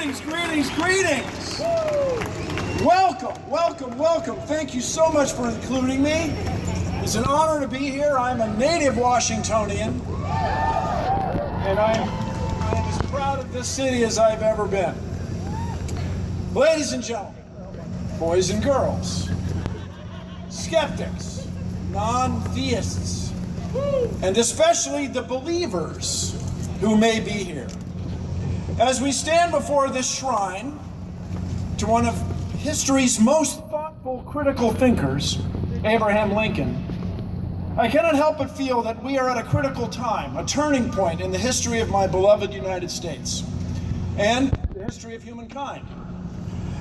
Greetings, greetings, greetings! Welcome, welcome, welcome. Thank you so much for including me. It's an honor to be here. I'm a native Washingtonian, and I'm as proud of this city as I've ever been. Ladies and gentlemen, boys and girls, skeptics, non-theists, and especially the believers who may be here. As we stand before this shrine to one of history's most thoughtful, critical thinkers, Abraham Lincoln, I cannot help but feel that we are at a critical time, a turning point in the history of my beloved United States and the history of humankind.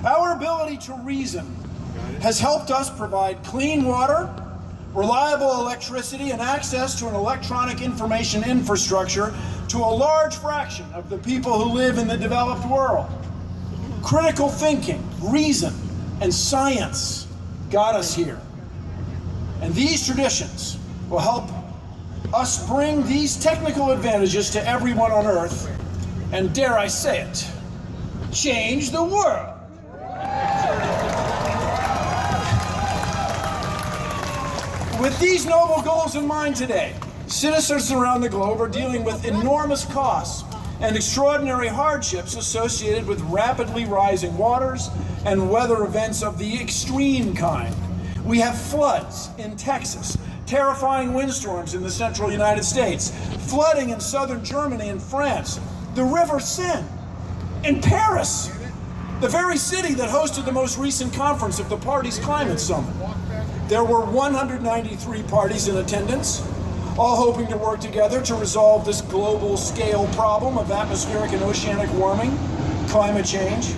Our ability to reason has helped us provide clean water, reliable electricity, and access to an electronic information infrastructure to a large fraction of the people who live in the developed world. Critical thinking, reason, and science got us here. And these traditions will help us bring these technical advantages to everyone on Earth, and dare I say it, change the world. With these noble goals in mind today, citizens around the globe are dealing with enormous costs and extraordinary hardships associated with rapidly rising waters and weather events of the extreme kind. We have floods in Texas, terrifying windstorms in the central United States, flooding in southern Germany and France, the River Seine in Paris, the very city that hosted the most recent conference of the party's climate summit. There were 193 parties in attendance, all hoping to work together to resolve this global scale problem of atmospheric and oceanic warming, climate change,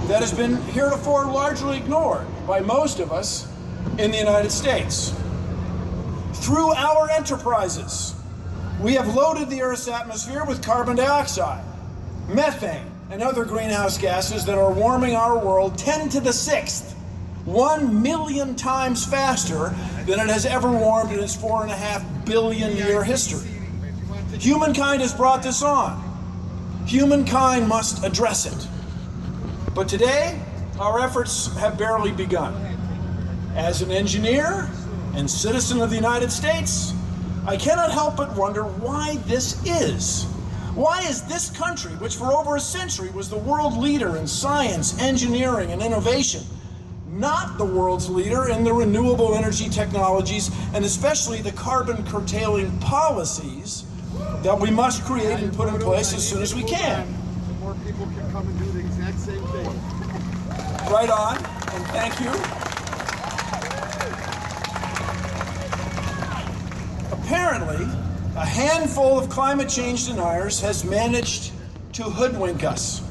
that has been heretofore largely ignored by most of us in the United States. Through our enterprises, we have loaded the Earth's atmosphere with carbon dioxide, methane, and other greenhouse gases that are warming our world 10 to the 6th, 1 million times faster than it has ever warmed in its 4.5 billion year history. Humankind has brought this on. Humankind must address it. But today, our efforts have barely begun. As an engineer and citizen of the United States, I cannot help but wonder why this is. Why is this country, which for over a century was the world leader in science, engineering, and innovation, not the world's leader in the renewable energy technologies and especially the carbon curtailing policies that we must create and put in place as soon as we can? More people can come and do the exact same thing. Right on, and thank you. Apparently, a handful of climate change deniers has managed to hoodwink us,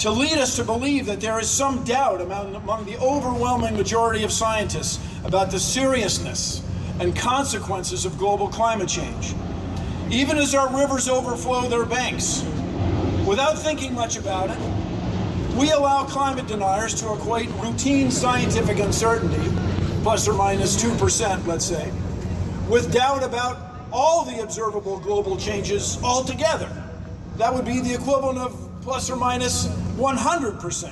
to lead us to believe that there is some doubt among the overwhelming majority of scientists about the seriousness and consequences of global climate change. Even as our rivers overflow their banks, without thinking much about it, we allow climate deniers to equate routine scientific uncertainty, plus or minus 2%, let's say, with doubt about all the observable global changes altogether. That would be the equivalent of plus or minus 100%.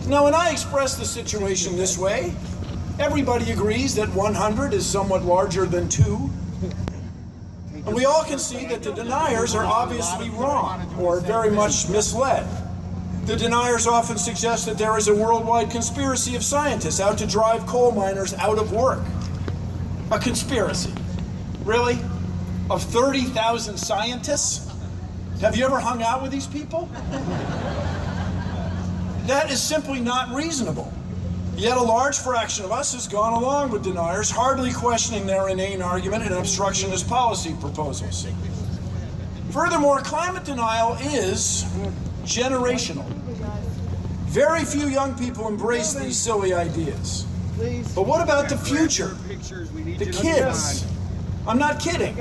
Now, when I express the situation this way, everybody agrees that 100 is somewhat larger than 2. And we all can see that the deniers are obviously wrong or very much misled. The deniers often suggest that there is a worldwide conspiracy of scientists out to drive coal miners out of work. A conspiracy. Really? Of 30,000 scientists? Have you ever hung out with these people? That is simply not reasonable. Yet a large fraction of us has gone along with deniers, hardly questioning their inane argument and obstructionist policy proposals. Furthermore, climate denial is generational. Very few young people embrace these silly ideas. But what about the future? The kids? I'm not kidding.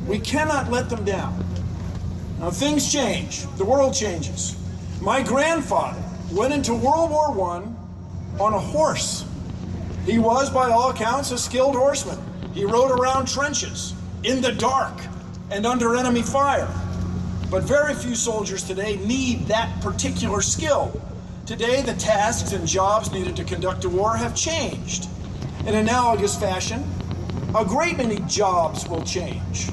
We cannot let them down. Now, things change. The world changes. My grandfather went into World War I on a horse. He was, by all accounts, a skilled horseman. He rode around trenches, in the dark, and under enemy fire. But very few soldiers today need that particular skill. Today, the tasks and jobs needed to conduct a war have changed. In analogous fashion, a great many jobs will change.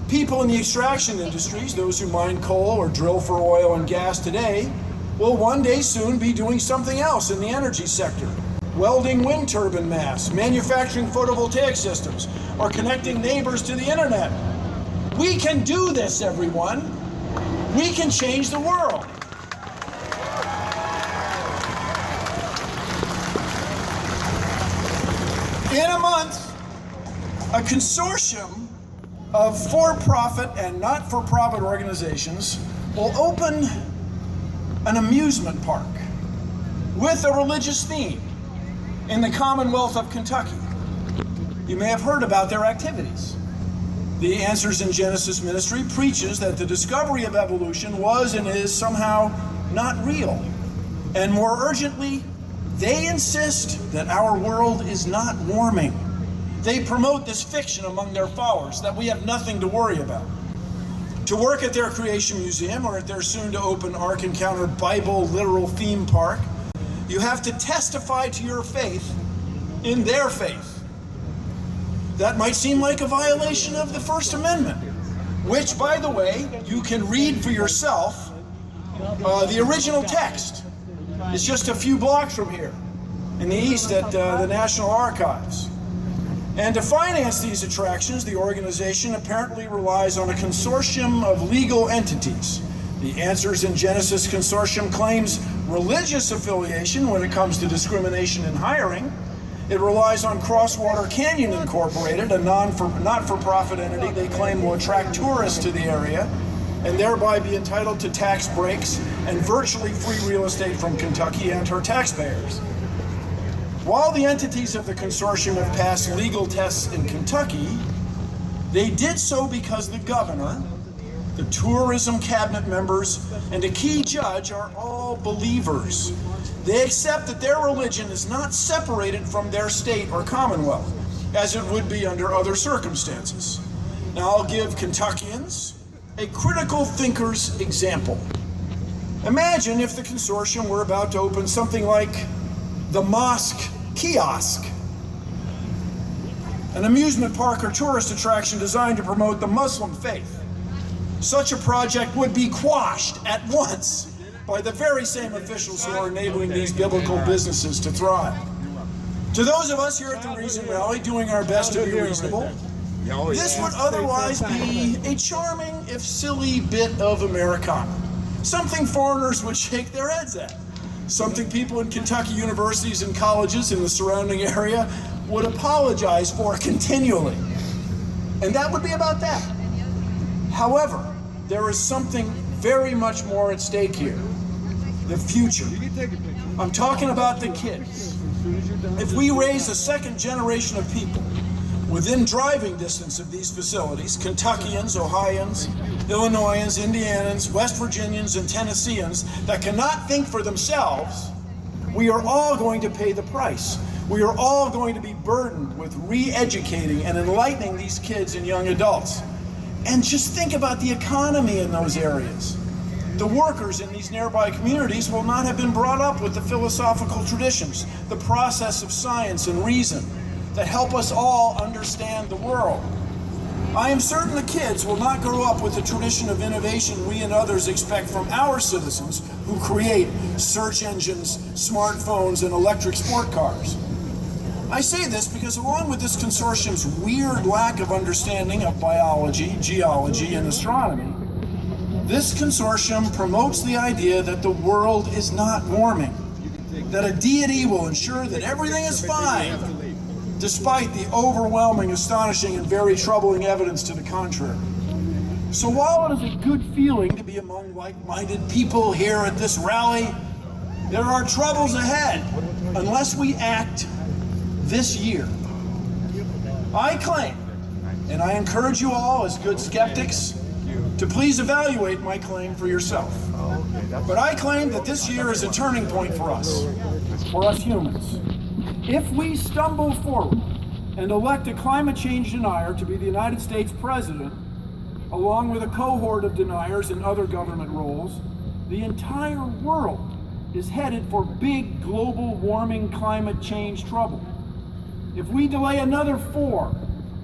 People in the extraction industries, those who mine coal or drill for oil and gas today, will one day soon be doing something else in the energy sector. Welding wind turbine masts, manufacturing photovoltaic systems, or connecting neighbors to the internet. We can do this, everyone. We can change the world. In a month, a consortium of for-profit and not-for-profit organizations will open an amusement park with a religious theme in the Commonwealth of Kentucky. You may have heard about their activities. The Answers in Genesis ministry preaches that the discovery of evolution was and is somehow not real. And more urgently, they insist that our world is not warming. They promote this fiction among their followers that we have nothing to worry about. To work at their Creation Museum or at their soon-to-open Ark Encounter Bible literal theme park, you have to testify to your faith in their faith. That might seem like a violation of the First Amendment, which, by the way, you can read for yourself. The original text is just a few blocks from here in the east at the National Archives. And to finance these attractions, the organization apparently relies on a consortium of legal entities. The Answers in Genesis Consortium claims religious affiliation when it comes to discrimination in hiring. It relies on Crosswater Canyon Incorporated, a not-for-profit entity they claim will attract tourists to the area and thereby be entitled to tax breaks and virtually free real estate from Kentucky and her taxpayers. While the entities of the consortium have passed legal tests in Kentucky, they did so because the governor, the tourism cabinet members, and a key judge are all believers. They accept that their religion is not separated from their state or commonwealth, as it would be under other circumstances. Now I'll give Kentuckians a critical thinker's example. Imagine if the consortium were about to open something like the mosque kiosk, an amusement park or tourist attraction designed to promote the Muslim faith. Such a project would be quashed at once by the very same officials who are enabling these biblical businesses to thrive. To those of us here at the Reason Rally doing our best to be reasonable, this would otherwise be a charming, if silly, bit of Americana. Something foreigners would shake their heads at. Something people in Kentucky universities and colleges in the surrounding area would apologize for continually. And that would be about that. However, there is something very much more at stake here. The future. I'm talking about the kids. If we raise a second generation of people within driving distance of these facilities, Kentuckians, Ohioans, Illinoisans, Indianans, West Virginians, and Tennesseans that cannot think for themselves, we are all going to pay the price. We are all going to be burdened with re-educating and enlightening these kids and young adults. And just think about the economy in those areas. The workers in these nearby communities will not have been brought up with the philosophical traditions, the process of science and reason that help us all understand the world. I am certain the kids will not grow up with the tradition of innovation we and others expect from our citizens who create search engines, smartphones, and electric sport cars. I say this because along with this consortium's weird lack of understanding of biology, geology, and astronomy, this consortium promotes the idea that the world is not warming, that a deity will ensure that everything is fine, despite the overwhelming, astonishing, and very troubling evidence to the contrary. So while it is a good feeling to be among like-minded people here at this rally, there are troubles ahead unless we act this year. I claim, and I encourage you all as good skeptics, to please evaluate my claim for yourself. But I claim that this year is a turning point for us humans. If we stumble forward and elect a climate change denier to be the United States president, along with a cohort of deniers in other government roles, the entire world is headed for big global warming climate change trouble. If we delay another 4,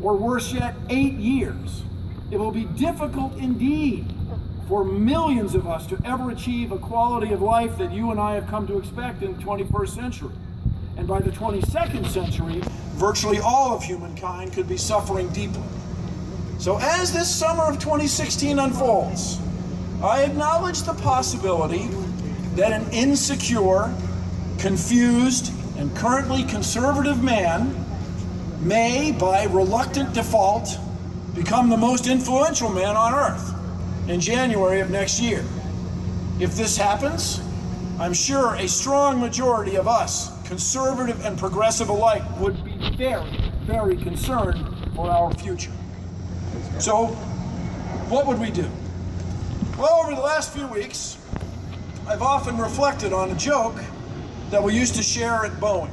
or worse yet, 8 years, it will be difficult indeed for millions of us to ever achieve a quality of life that you and I have come to expect in the 21st century. And by the 22nd century, virtually all of humankind could be suffering deeply. So as this summer of 2016 unfolds, I acknowledge the possibility that an insecure, confused, and currently conservative man may, by reluctant default, become the most influential man on earth in January of next year. If this happens, I'm sure a strong majority of us, conservative and progressive alike, would be very, very concerned for our future. So, what would we do? Well, over the last few weeks, I've often reflected on a joke that we used to share at Boeing.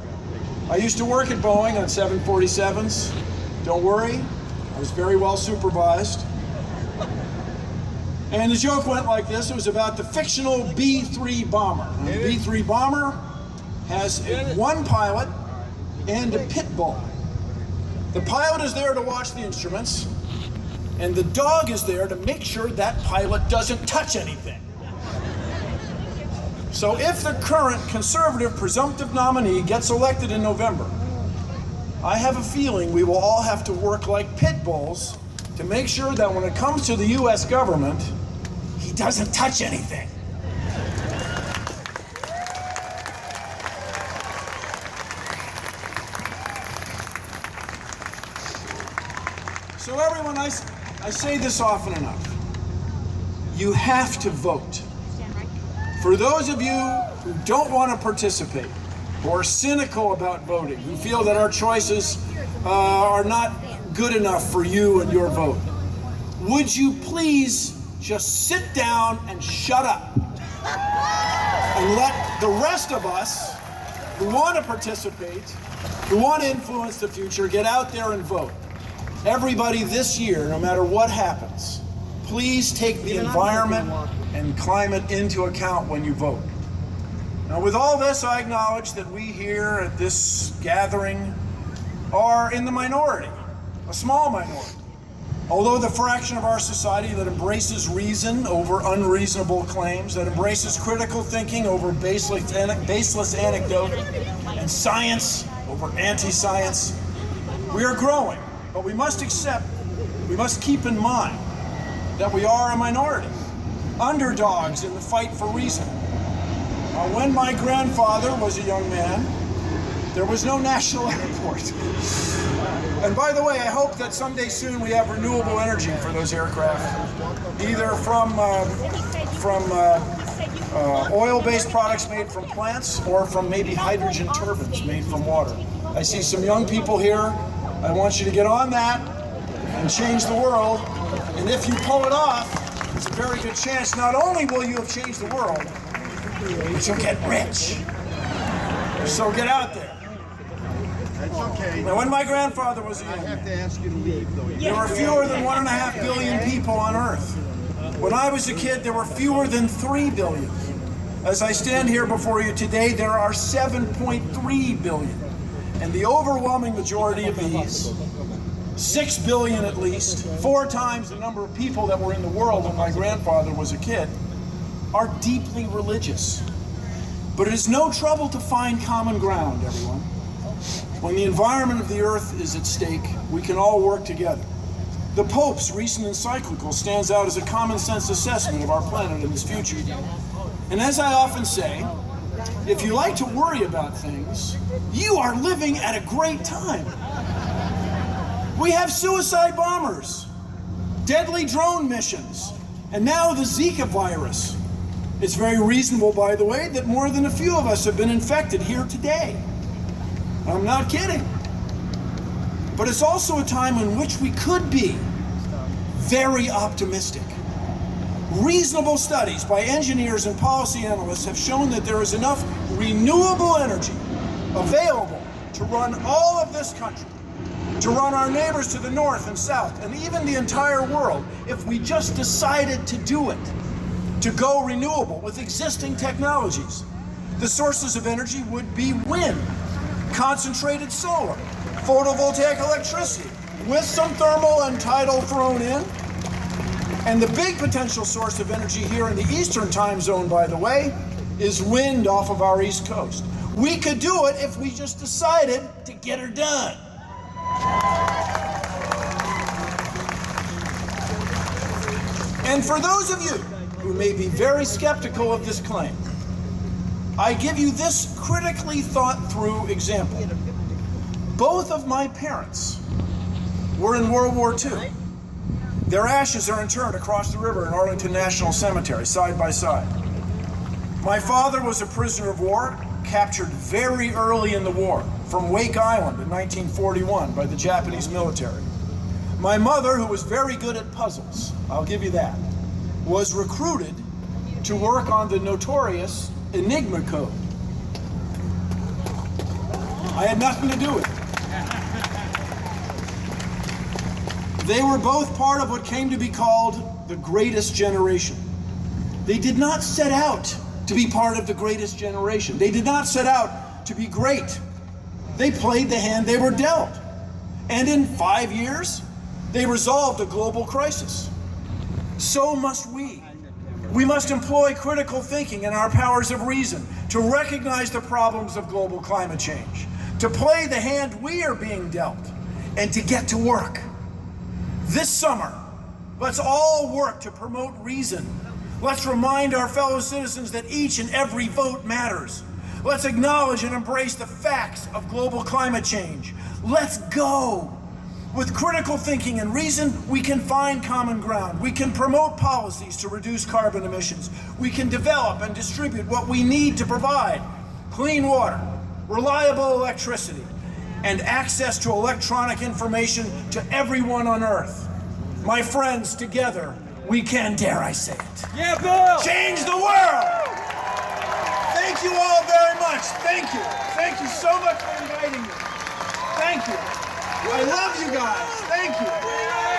I used to work at Boeing on 747s. Don't worry, I was very well supervised. And the joke went like this. It was about the fictional B-3 bomber. The B-3 bomber has one pilot and a pit bull. The pilot is there to watch the instruments, and the dog is there to make sure that pilot doesn't touch anything. So if the current conservative presumptive nominee gets elected in November, I have a feeling we will all have to work like pit bulls to make sure that when it comes to the US government, he doesn't touch anything. So everyone, I say this often enough. You have to vote. For those of you who don't want to participate, who are cynical about voting, who feel that our choices are not good enough for you and your vote, would you please just sit down and shut up and let the rest of us who want to participate, who want to influence the future, get out there and vote. Everybody this year, no matter what happens, please take the environment and climate into account when you vote. Now, with all this, I acknowledge that we here at this gathering are in the minority, a small minority. Although the fraction of our society that embraces reason over unreasonable claims, that embraces critical thinking over baseless anecdote, and science over anti-science, we are growing. But we must keep in mind that we are a minority, underdogs in the fight for reason. When my grandfather was a young man, there was no national airport. And by the way, I hope that someday soon we have renewable energy for those aircraft, either from oil-based products made from plants or from maybe hydrogen turbines made from water. I see some young people here. I want you to get on that and change the world. And if you pull it off, there's a very good chance not only will you have changed the world, but you'll get rich. So get out there. That's okay. Now, when my grandfather was a young I have man, to ask you to leave, though. there were fewer than 1.5 billion people on Earth. When I was a kid, there were fewer than 3 billion. As I stand here before you today, there are 7.3 billion. And the overwhelming majority of these, 6 billion at least, 4 times the number of people that were in the world when my grandfather was a kid, are deeply religious. But it is no trouble to find common ground, everyone. When the environment of the earth is at stake, we can all work together. The Pope's recent encyclical stands out as a common sense assessment of our planet and its future. And as I often say, if you like to worry about things, you are living at a great time. We have suicide bombers, deadly drone missions, and now the Zika virus. It's very reasonable, by the way, that more than a few of us have been infected here today. I'm not kidding. But it's also a time in which we could be very optimistic. Reasonable studies by engineers and policy analysts have shown that there is enough renewable energy available to run all of this country to run our neighbors to the north and south, and even the entire world, if we just decided to do it, to go renewable with existing technologies. The sources of energy would be wind, concentrated solar, photovoltaic electricity, with some thermal and tidal thrown in. And the big potential source of energy here in the Eastern time zone, by the way, is wind off of our East Coast. We could do it if we just decided to get her done. And for those of you who may be very skeptical of this claim, I give you this critically thought through example. Both of my parents were in World War II. Their ashes are interred across the river in Arlington National Cemetery, side by side. My father was a prisoner of war, captured very early in the war from Wake Island in 1941 by the Japanese military. My mother, who was very good at puzzles, I'll give you that, was recruited to work on the notorious Enigma code. I had nothing to do with it. They were both part of what came to be called the Greatest Generation. They did not set out to be part of the Greatest Generation. They did not set out to be great. They played the hand they were dealt. And in 5 years, they resolved a global crisis. So must we. We must employ critical thinking and our powers of reason to recognize the problems of global climate change, to play the hand we are being dealt, and to get to work. This summer, let's all work to promote reason. Let's remind our fellow citizens that each and every vote matters. Let's acknowledge and embrace the facts of global climate change. Let's go. With critical thinking and reason, we can find common ground. We can promote policies to reduce carbon emissions. We can develop and distribute what we need to provide: clean water, reliable electricity, and access to electronic information to everyone on Earth. My friends, together, we can, dare I say it, Yeah, Bill! change the world! Thank you all very much. Thank you. Thank you so much for inviting me. Thank you. I love you guys. Thank you.